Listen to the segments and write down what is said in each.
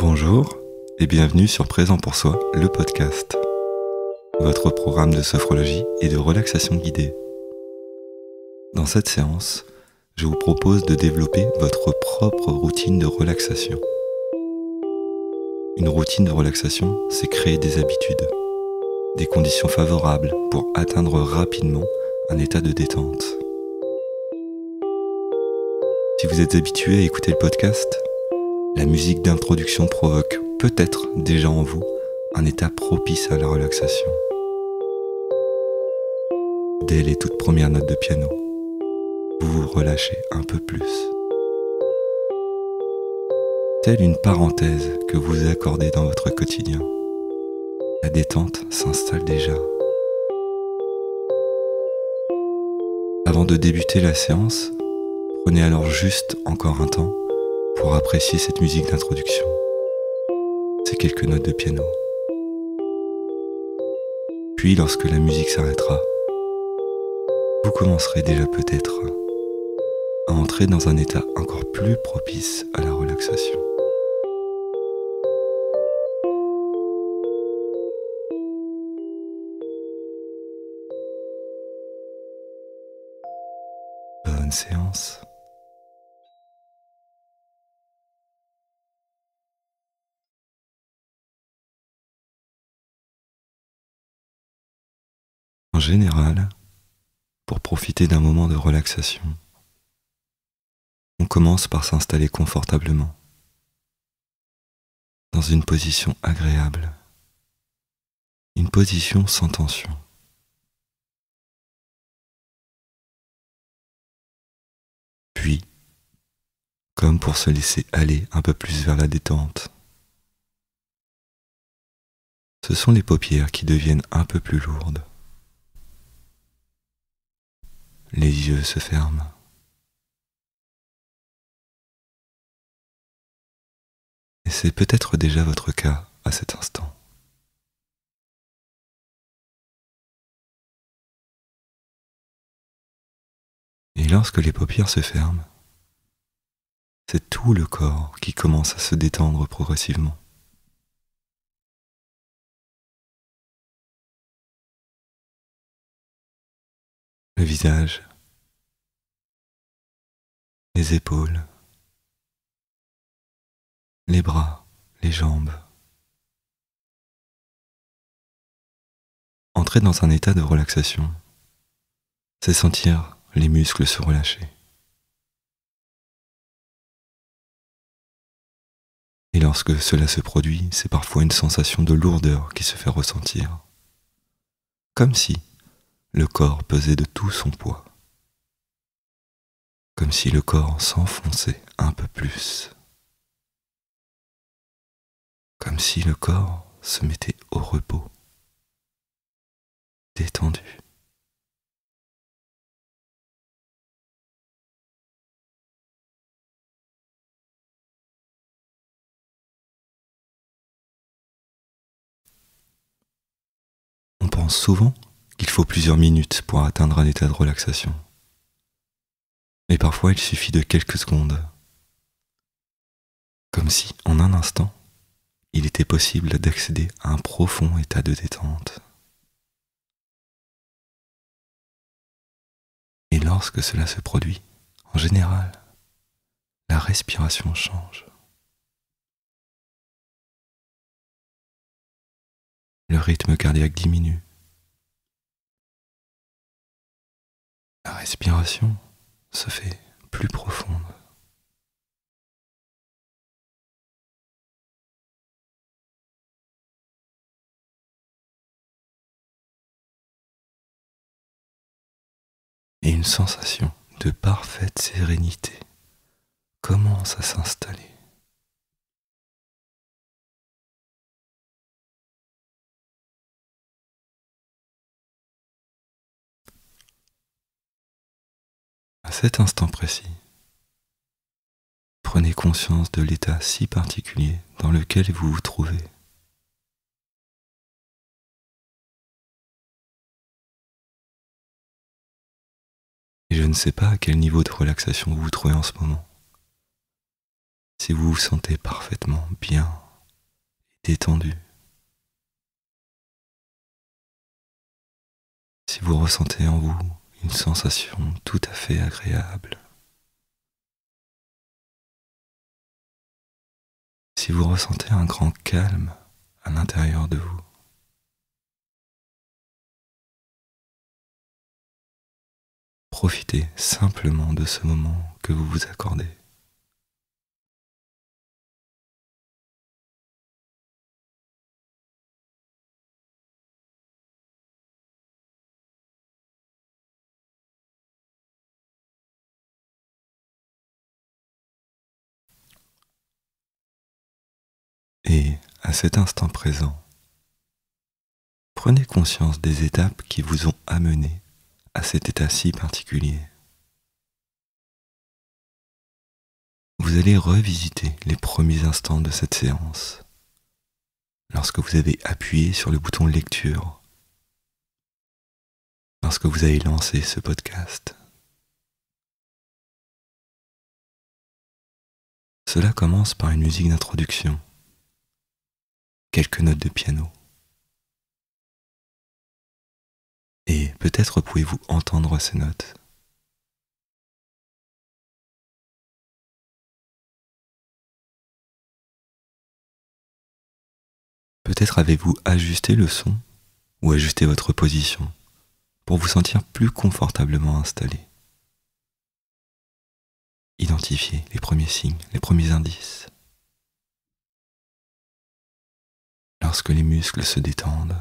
Bonjour et bienvenue sur Présent pour soi, le podcast, votre programme de sophrologie et de relaxation guidée. Dans cette séance, je vous propose de développer votre propre routine de relaxation. Une routine de relaxation, c'est créer des habitudes, des conditions favorables pour atteindre rapidement un état de détente. Si vous êtes habitué à écouter le podcast, la musique d'introduction provoque peut-être déjà en vous un état propice à la relaxation. Dès les toutes premières notes de piano, vous vous relâchez un peu plus. Telle une parenthèse que vous accordez dans votre quotidien, la détente s'installe déjà. Avant de débuter la séance, prenez alors juste encore un temps pour apprécier cette musique d'introduction, ces quelques notes de piano. Puis lorsque la musique s'arrêtera, vous commencerez déjà peut-être à entrer dans un état encore plus propice à la relaxation. Bonne séance. En général, pour profiter d'un moment de relaxation, on commence par s'installer confortablement, dans une position agréable, une position sans tension. Puis, comme pour se laisser aller un peu plus vers la détente, ce sont les paupières qui deviennent un peu plus lourdes. Les yeux se ferment. Et c'est peut-être déjà votre cas à cet instant. Et lorsque les paupières se ferment, c'est tout le corps qui commence à se détendre progressivement. Le visage, les épaules, les bras, les jambes. Entrer dans un état de relaxation, c'est sentir les muscles se relâcher. Et lorsque cela se produit, c'est parfois une sensation de lourdeur qui se fait ressentir, comme si le corps pesait de tout son poids, comme si le corps s'enfonçait un peu plus, comme si le corps se mettait au repos, détendu. On pense souvent qu'il faut plusieurs minutes pour atteindre un état de relaxation. Mais parfois il suffit de quelques secondes. Comme si, en un instant, il était possible d'accéder à un profond état de détente. Et lorsque cela se produit, en général, la respiration change. Le rythme cardiaque diminue. La respiration se fait plus profonde. Et une sensation de parfaite sérénité commence à s'installer. À cet instant précis, prenez conscience de l'état si particulier dans lequel vous vous trouvez. Et je ne sais pas à quel niveau de relaxation vous vous trouvez en ce moment. Si vous vous sentez parfaitement bien détendu. Si vous ressentez en vous une sensation tout à fait agréable, si vous ressentez un grand calme à l'intérieur de vous, profitez simplement de ce moment que vous vous accordez. Et à cet instant présent, prenez conscience des étapes qui vous ont amené à cet état si particulier. Vous allez revisiter les premiers instants de cette séance, lorsque vous avez appuyé sur le bouton lecture, lorsque vous avez lancé ce podcast. Cela commence par une musique d'introduction, quelques notes de piano. Et peut-être pouvez-vous entendre ces notes. Peut-être avez-vous ajusté le son ou ajusté votre position pour vous sentir plus confortablement installé. Identifiez les premiers signes, les premiers indices. Lorsque les muscles se détendent,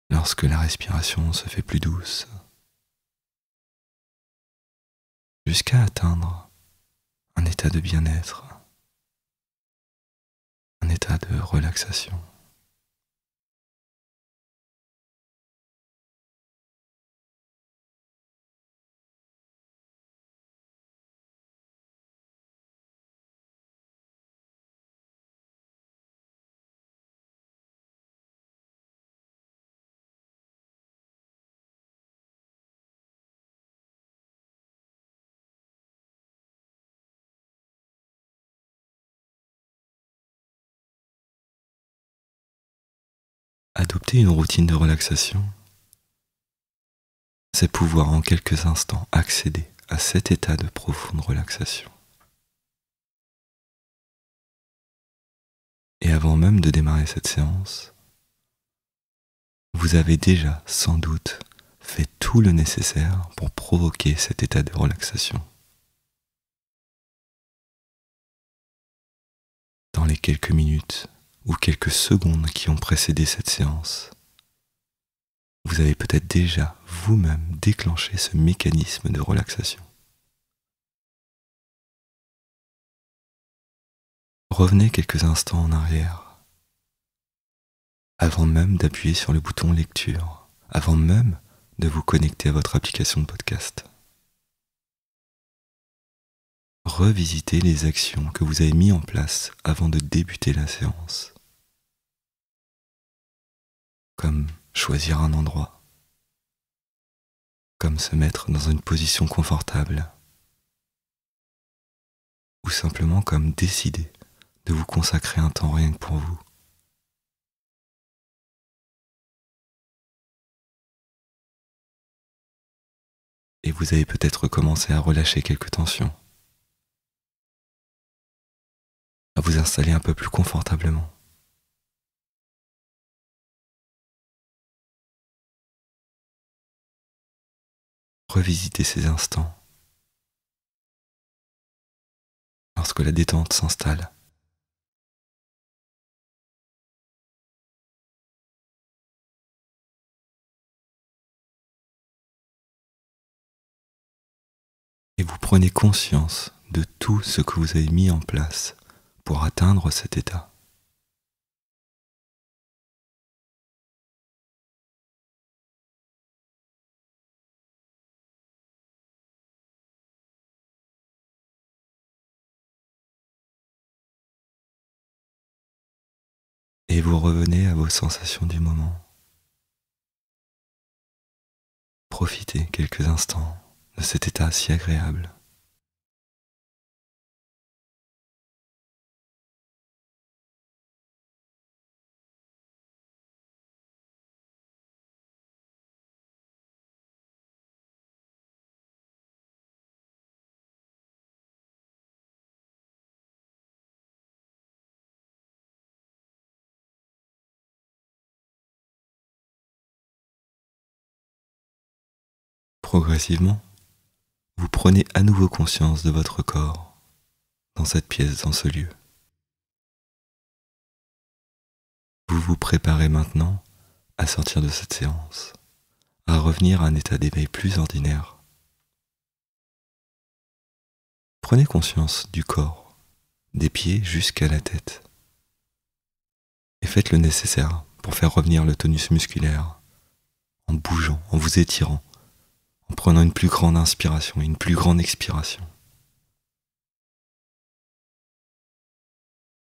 lorsque la respiration se fait plus douce, jusqu'à atteindre un état de bien-être, un état de relaxation. Adopter une routine de relaxation, c'est pouvoir en quelques instants accéder à cet état de profonde relaxation. Et avant même de démarrer cette séance, vous avez déjà sans doute fait tout le nécessaire pour provoquer cet état de relaxation. Dans les quelques minutes ou quelques secondes qui ont précédé cette séance, vous avez peut-être déjà vous-même déclenché ce mécanisme de relaxation. Revenez quelques instants en arrière, avant même d'appuyer sur le bouton lecture, avant même de vous connecter à votre application de podcast. Revisitez les actions que vous avez mises en place avant de débuter la séance, comme choisir un endroit, comme se mettre dans une position confortable, ou simplement comme décider de vous consacrer un temps rien que pour vous. Et vous avez peut-être commencé à relâcher quelques tensions, à vous installer un peu plus confortablement. Revisitez ces instants lorsque la détente s'installe. Et vous prenez conscience de tout ce que vous avez mis en place pour atteindre cet état. Et vous revenez à vos sensations du moment. Profitez quelques instants de cet état si agréable. Progressivement, vous prenez à nouveau conscience de votre corps dans cette pièce, dans ce lieu. Vous vous préparez maintenant à sortir de cette séance, à revenir à un état d'éveil plus ordinaire. Prenez conscience du corps, des pieds jusqu'à la tête, et faites le nécessaire pour faire revenir le tonus musculaire, en bougeant, en vous étirant, en prenant une plus grande inspiration et une plus grande expiration.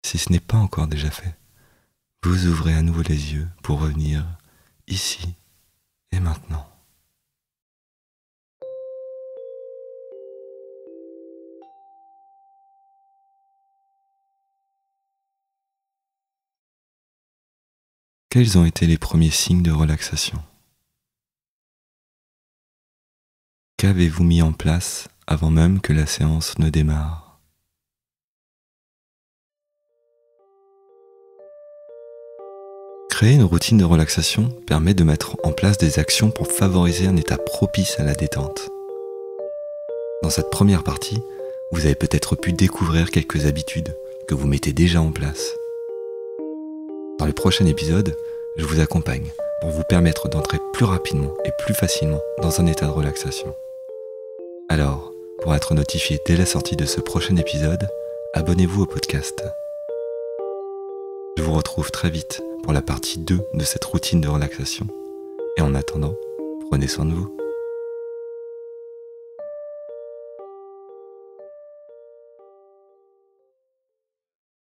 Si ce n'est pas encore déjà fait, vous ouvrez à nouveau les yeux pour revenir ici et maintenant. Quels ont été les premiers signes de relaxation? Qu'avez-vous mis en place avant même que la séance ne démarre? Créer une routine de relaxation permet de mettre en place des actions pour favoriser un état propice à la détente. Dans cette première partie, vous avez peut-être pu découvrir quelques habitudes que vous mettez déjà en place. Dans le prochain épisode, je vous accompagne pour vous permettre d'entrer plus rapidement et plus facilement dans un état de relaxation. Alors, pour être notifié dès la sortie de ce prochain épisode, abonnez-vous au podcast. Je vous retrouve très vite pour la partie 2 de cette routine de relaxation. Et en attendant, prenez soin de vous.